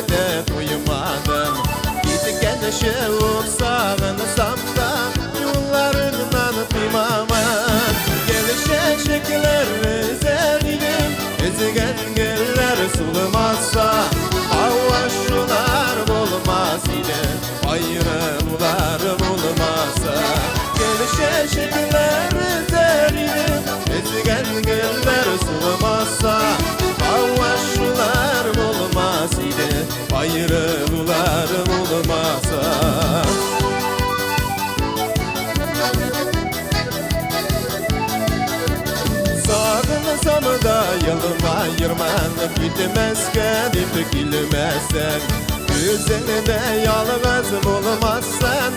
de duymadım. Gitken şevuk sağınırsam da yollarından duymamam. Gelişen şekiller üzerinim, ezgen geller sulamazsa avaşlar olmaz ile ayrımlarım olmazsa. Gelişen şekiller üzerinim, ezgen geller sulamazsa avaşlar olmaz ile ayrımlarım olmazsa. Sağınırsam da yılıma yırmanıp gitmezken ip gülmezsen, üzerinde yalnız olmazsan,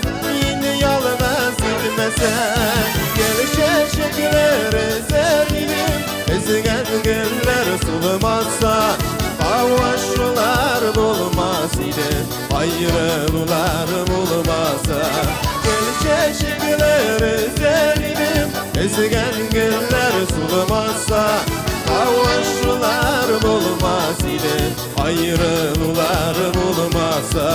yine yalnız gitmezsen. Gelişen şekiller ezerinim, ezgen geller sulamazsa avaşlar olmaz ile ayrımlarım olmazsa. Gelişen şekiller ezerinim, ezgen geller sulamazsa avaşlar olmaz ile ayrımlarım olmazsa.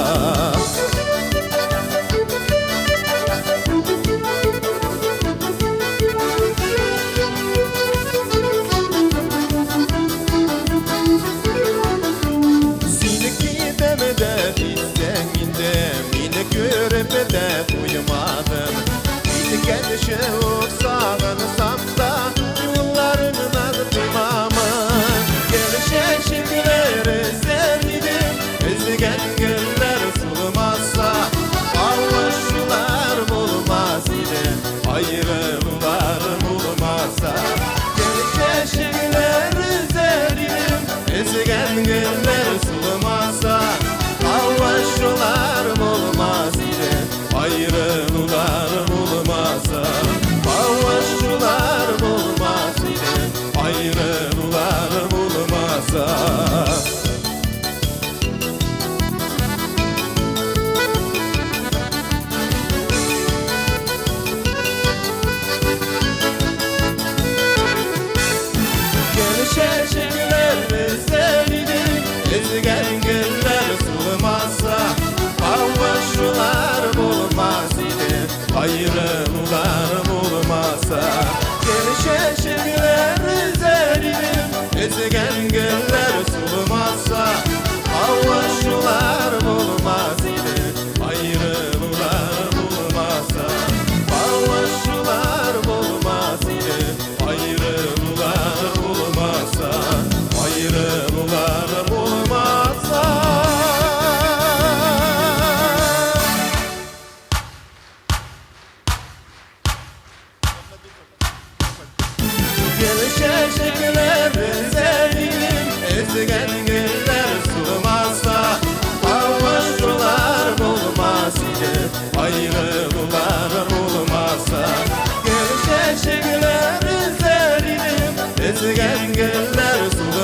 Görüp de duymadım. Gitken şevuk sağınırsam da yollarından duymamam. Gelişen şekiller ezerinim, ezgen geller sulamazsa avaşlar olmaz ile ayrımlarım olmazsa. Gelişen şekiller ezerinim, ezgen geller sulamazsa avaşlar olmaz ile ayrımlarım olmazsa. Avaşlar olmaz ile ayrımlarım olmazsa. Gelişen şekiller ezerinim, ezgen geller sulamazsa avaşlar olmaz ile ayrımlarım olmazsa. Gelişen şekiller ezerinim, ezgen geller sulamazsa avaşlar olmaz ile ayrımlarım olmazsa. Avaşlar olmaz ile ayrımlarım olmazsa. Ayrımlarım olmazsa. Gelişen şekiller ezerinim, ezgen geller sulamazsa avaşlar olmaz ile ayrımlarım olmazsa. Gelişen şekiller ezerinim, ezgen geller sulamazsa